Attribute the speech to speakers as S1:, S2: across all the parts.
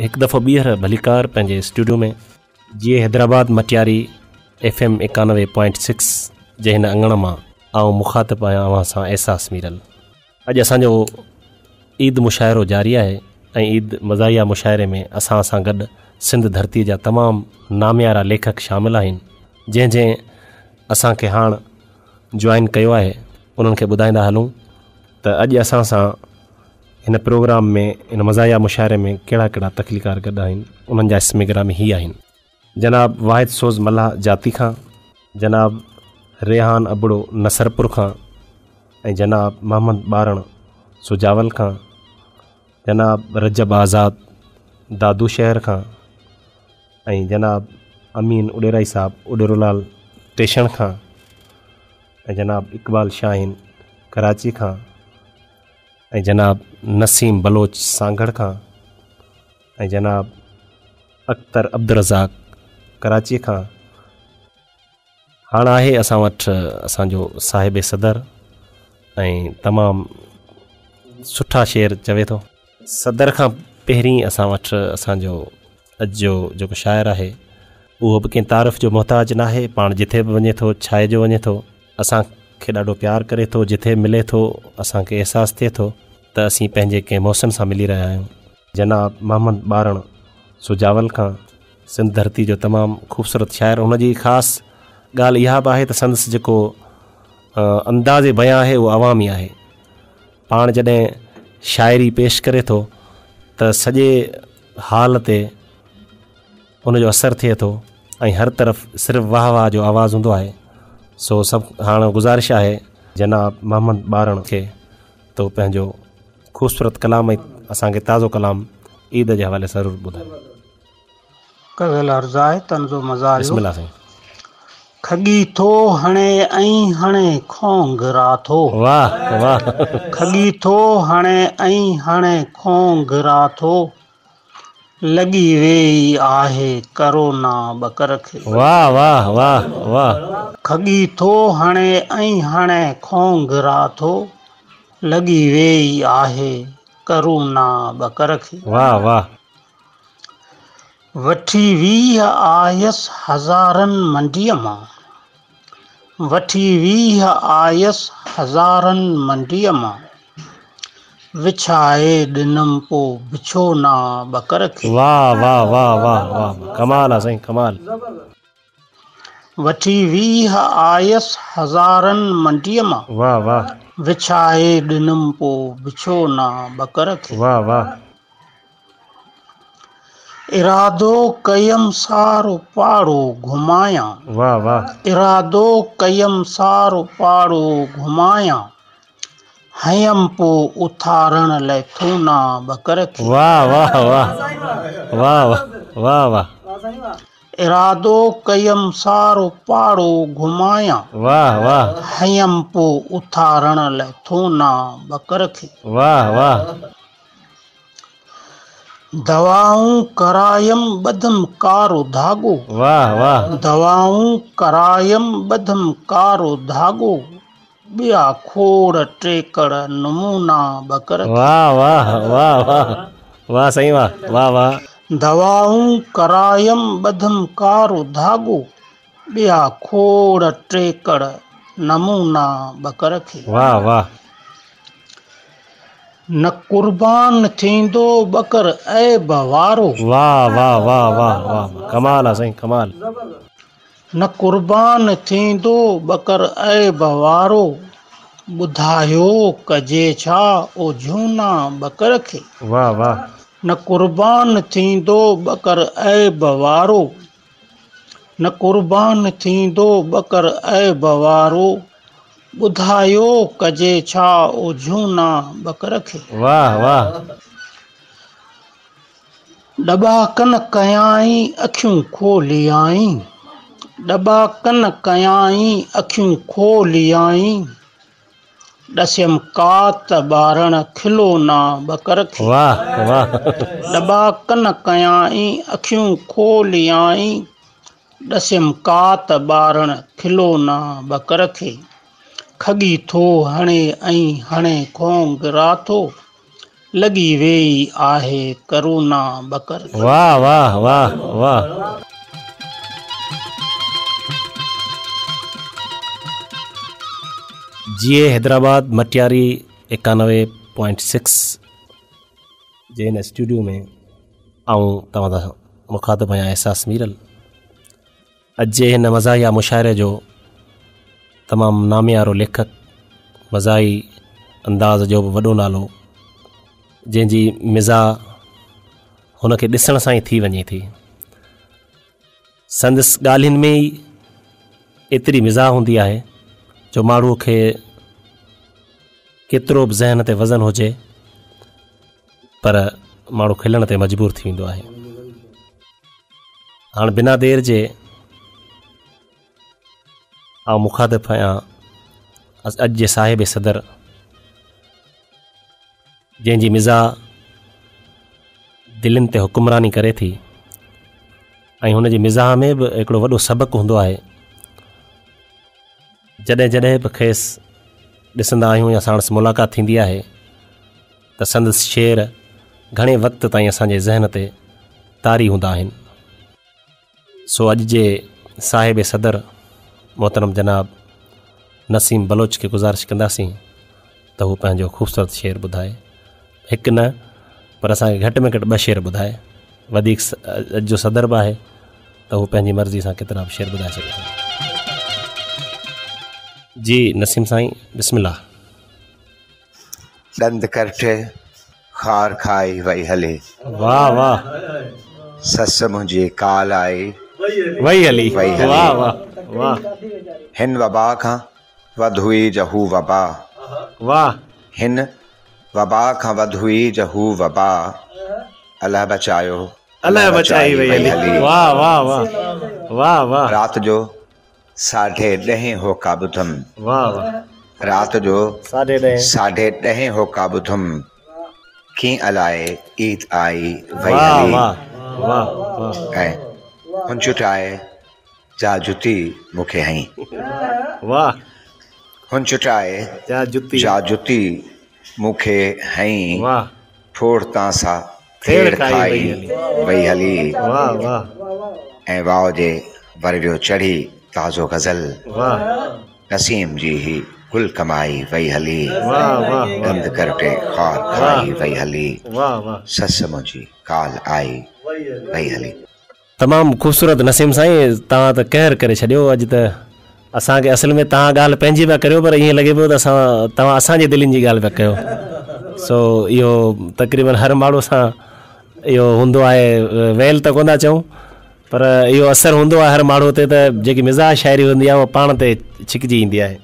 S1: एक दफ़ो ॿीहर भलीकार पंहिंजे स्टूडियो में जीअं हैदराबाद मटियारी FM 91.6 जे हिन अंगण मां आउं मुखातिबु आहियां अव्हां सां एहसास मीरल। अॼु असांजो ईद मुशाइरो जारी आहे ऐं ईद मज़ाहिया मुशाइरे में असां सां गॾु सिंध धरती जा तमामु नामियारा लेखक शामिल आहिनि जंहिं असांखे हाणे जॉइन कयो आहे। उन्हनि खे ॿुधाईंदा हलूं त अॼु असां सां हिन प्रोग्राम में इन मज़ाहिया मुशाइरे में कहिड़ा कहिड़ा तख़लीकार गॾु आहिनि। उन्हनि जा इस्म गिरामी ही आहिनि: जनाब वाहिद सोज़ मल्हा जाती खां, जनाब रेहान अबड़ो नसरपुर खां, ऐं जनाब मोहम्मद बारण सुजावल खां, जनाब रजब आज़ाद दादू शहर खां, ऐं जनाब अमीन उडेराई साहब उडेरोलाल स्टेशन खां, ऐं जनाब इकबाल शाहीन कराची खां, ऐं जनाब नसीम बलोच सांगड़ खां, ऐं जनाब अख्तर अब्दुर्रज़ाक कराची खां। हाणे आहे असां वटि असांजो साहिब सदर ऐं तमामु सुठा शेर चवे थो। सदर खां पहिरीं असां वटि असांजो अॼु जो जेको शाइर आहे उहो बि कंहिं तारीफ़ जो मुहताज न आहे। पाण जिथे बि वञे थो छाइजो वञे थो, असांखे ॾाढो प्यारु करे थो। जिथे मिले थो असांखे अहसासु थिए थो त असीं पंहिंजे कंहिं मौसम सां मिली रहिया आहियूं। जनाब मोहम्मद बारण सुजावल खां, सिंध धरती जो तमामु ख़ूबसूरत शाइर। हुनजी ख़ासि ॻाल्हि इहा बि आहे त संदसि जेको अंदाज़ बयां आहे उहो अवामी आहे। पाण जॾहिं शाइरी पेश करे थो त सॼे हाल ते उनजो असरु थिए थो ऐं हर तरफ़ सिर्फ़ु वाह वाह जो आवाज़ु हूंदो आहे। सो सभु हाणे गुज़ारिश आहे जनाब मोहम्मद बारण खे तो पंहिंजो ख़ूबसूरत कलाम ऐं असांखे ताज़ो कलाम ईद जे हवाले सां ज़रूरु ॿुधायो।
S2: कगल अर्ज़ आहे तंज़ो मज़ा
S1: बिस्मिल्लाह साईं।
S2: खगी थो हणे ऐं हणे खोंघरा थो।
S1: वाह वाह।
S2: खगी थो हणे ऐं हणे खोंघरा थो, लॻी वेई आहे करोना बकर खे।
S1: वाह वाह वाह वाह।
S2: खगी थो हणे ऐं हणे खोंघरा थो, लॻी वेई आहे करोना बकर खे।
S1: वाह वाह।
S2: वठी 20 आयसि हज़ारनि मंडीअ मां, वठी 20 आयसि हज़ारनि मंडीअ मां, विछाए ॾिनमि पोइ बिछोना बकर खे।
S1: वाह वाह वाह वाह वाह, कमाल आहे साईं कमाल।
S2: वठी 20 आयसि हज़ारनि मंडीअ मां,
S1: वाह वाह।
S2: विछाए ॾिनमि पोइ बिछोना बकर खे।
S1: वाह वाह।
S2: इरादो कयमि सारो पाड़ो घुमायां,
S1: वाह वाह।
S2: इरादो कयमि सारो पाड़ो घुमायां, हयमि पोइ उथारण लाइ थूना बकर खे।
S1: वाह वाह वाह वाह वाह वाह।
S2: इरादो कयमि सारो पाड़ो घुमायां,
S1: वाह वाह।
S2: हयमि पोइ उथारण लाइ थूना बकर खे।
S1: वाह वाह।
S2: दवाऊं करायमि ॿधमि कारो धाॻो,
S1: वाह वाह।
S2: दवाऊं करायमि ॿधमि कारो धाॻो, ॿिया खोड़ टेकड़ नमूना बकर खे।
S1: वाह वाह वाह वाह वाह साईं वाह वाह वाह।
S2: दवाऊं करायमि ॿधमि कारो धाॻो, ॿिया खोड़ टेकड़ नमूना बकर खे।
S1: वाह वाह।
S2: न कुर्बान थींदो बकर ऐब वारो।
S1: वाह वाह वाह वाह वाह, कमाल आहे साईं कमाल।
S2: न कुर्बान थींदो बकर ऐब वारो, ॿुधायो कजे छा ओ झूना बकर खे।
S1: वाह वाह।
S2: न कुर्बान थींदो बकर ऐब वारो, न कुर्बान थींदो बकर ऐब वारो, ॿुधायो कजे छा ओ झूना बकर खे।
S1: वाह वाह।
S2: डॿा कन कयाई अखियूं खोली आई, डॿा कन कयाई अखियूं खोली आई, ॾसियमि कात ॿारण खिलोना बकर खे।
S1: वाह वाह।
S2: डॿा कन कयाई अखियूं खोली आई, ॾसियमि कात ॿारण खिलोना बकर खे। खगी थो हणे ऐं हणे खोंघरा थो, लॻी वेई आहे करुणा बकर।
S1: वाह वाह वाह वाह। जीए हैदराबाद मटियारी 91.6 जे हिन स्टूडियो में आऊं तव्हां सां मुखातिब आहियां एहसास मीरल। अॼु जे हिन मज़ाहिया मुशाइरे जो तमामु नामियारो लेखक, मज़ाही अंदाज़ जो बि वॾो नालो, जंहिंजी मिज़ा हुनखे ॾिसण सां ई थी वञे थी। संदसि ॻाल्हियुनि में ई एतिरी मिज़ा हूंदी आहे जो माण्हूअ खे केतिरो बि ज़हन ते वज़न हुजे पर माण्हू खिलण ते मजबूर थी वेंदो आहे। हाणे बिना देर जे आउं मुखातिब आहियां अॼु जे साहिब सदर, जंहिंजी मिज़ा दिलनि ते हुकुमरानी करे थी ऐं हुनजी मिज़ाह में बि हिकिड़ो वॾो सबक़ु हूंदो आहे। जॾहिं जॾहिं बि खेसि ॾिसंदा आहियूं या साणुसि मुलाक़ात थींदी आहे त संदसि शेर घणे वक़्त ताईं असांजे ज़हन ते तारी हूंदा आहिनि। सो अॼु जे साहिब सदर मोहतरम जनाब नसीम बलोच खे गुज़ारिश कंदासीं त हू पंहिंजो ख़ूबसूरत शेर ॿुधाए। हिकु न पर असांखे घटि में घटि 2 शेर ॿुधाए। वधीक अॼु जो सदर बि आहे त हू पंहिंजी मर्ज़ी सां केतिरा बि शेर ॿुधाए सघे थो। जी नसीम साईं, बिस्मिल्लाह।
S3: ॾंद करठे खार खाई वई हली।
S1: वाह वाह।
S3: सस मुंहिंजी काल आई
S1: वई हली। वाह वाह वाह।
S3: हिन वबा खां वधि हुई जो हू वबा।
S1: वाह।
S3: हिन वबा खां वधि हुई जो हू वबा। अलाह बचायो
S1: अलाह बचाई वई हली। वाह वाह वाह वाह वाह।
S3: रात जो 10:30 होका ॿुधमि।
S1: वाह वाह।
S3: रात जो 10:30 होका ॿुधमि। कीअं अलाए ईद आई वई हली।
S1: वाह वाह।
S3: ऐं हुंचुटाए जा जुती मूंखे हई।
S1: वाह।
S3: हुंचुटाए जा जुती मूंखे हई।
S1: वाह।
S3: थोड़ तां सां फेर खाई वई हली।
S1: वाह वाह।
S3: ऐं वाव जे वरवियो चढ़ी ताज़ो गज़ल।
S1: वाह।
S3: नसीम जी ही गुल कमाई वई हली।
S1: वाह वाह।
S3: ॾंद करटे खार खाई वई हली।
S1: वाह वाह।
S3: सस मुंहिंजी काल आई वई हली।
S1: तमामु ख़ूबसूरत नसीम साईं, तव्हां त कहर करे छॾियो। अॼु त असांखे असल में तव्हां ॻाल्हि पंहिंजी पिया करियो पर ईअं लॻे पियो त तव्हां असांजे दिलनि जी ॻाल्हि पिया कयो। सो इहो तक़रीबन हर माण्हू सां इहो हूंदो आहे। वेल त कोन था चऊं पर इहो असरु हूंदो आहे हर माण्हू ते, त जेकी मिज़ाज शाइरी हूंदी आहे उहा पाण ते छिकिजी ईंदी आहे।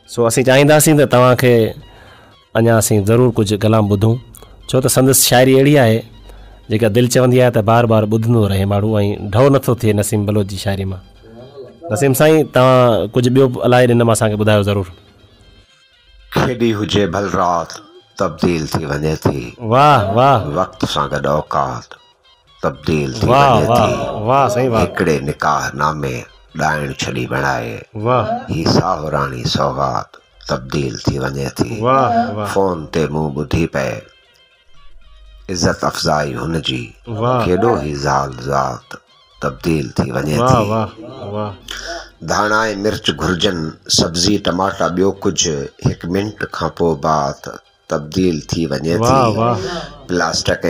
S1: सो असीं चाहींदासीं त तव्हांखे अञा असीं ज़रूरु कुझु कलाम ॿुधूं, छो त संदसि शाइरी अहिड़ी आहे जेका दिलि चवंदी आहे त बार बार ॿुधंदो रहे माण्हू ऐं ढो नथो थिए नसीम बलोच जी शाइरी मां। नसीम साईं, तव्हां कुझु ॿियो अलाए ॾिन मां असांखे ॿुधायो ज़रूरु।
S3: खेॾी हुजे भल राति तब्दील थी वञे थी।
S1: वाह वाह।
S3: वक़्त सां गॾु औकात तब्दील थी
S1: वाह
S3: वञे
S1: वाह
S3: थी।
S1: वाह सही बात।
S3: हिकिड़े निकाह नामे ॾाइण छॾी बणाए।
S1: वाह।
S3: ही साहुराणी सौगात तब्दील थी वञे थी।
S1: वाह वाह।
S3: फ़ोन ते मूं ॿुधी पए इज़त अफ़ज़ाई हुनजी।
S1: वाह।
S3: केॾो ई ज़ाल ज़ात तब्दील थी वञे
S1: वाह
S3: थी।
S1: वाह वाह।
S3: धाणा ऐं मिर्च घुरिजनि, सब्ज़ी टमाटा ॿियो कुझु 1 मिंट खां पोइ बात तब्दील थी वञे थी।
S1: वाह वाह।
S3: प्लास्टिक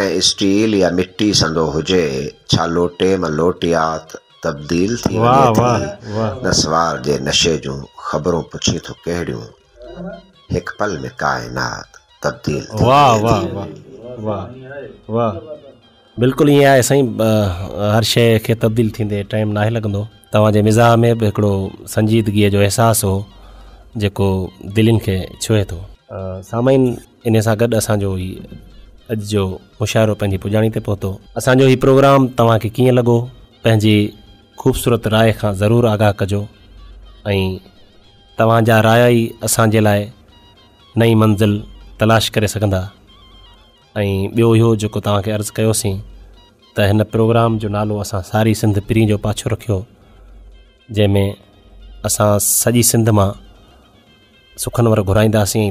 S3: ऐं स्टील या मिट्टी संदो हुजे, छा लोटे मां लोटियात तब्दील थी वञे थी। नसवार जे नशे जूं ख़बरूं पुछी थो कहिड़ियूं, हिकु पल में काइनात तब्दील थी।
S1: वाह वाह वाह वाह। बिल्कुलु ईअं आहे साईं, हर शइ खे तब्दील थींदे टाइम नाहे लॻंदो। तव्हांजे मिज़ाह में बि हिकिड़ो संजीदगीअ जो अहसासु हो जेको दिलनि खे छुए थो। सामाइन, इन सां गॾु असांजो ही अॼु जो मुशाइरो पंहिंजी पुॼाणी ते पहुतो। असांजो ही प्रोग्राम तव्हांखे कीअं लॻो, पंहिंजी ख़ूबसूरत राय खां ज़रूरु आगाह कजो ऐं तव्हांजा राय ई असांजे लाइ नई मंज़िल तलाश करे सघंदा। ऐं ॿियो इहो जेको तव्हांखे अर्ज़ु कयोसीं त हिन प्रोग्राम जो नालो असां सारी सिंध पिरी जो पाछो रखियो, जंहिंमें असां सॼी सिंध मां सुखनवर घुराईंदासीं।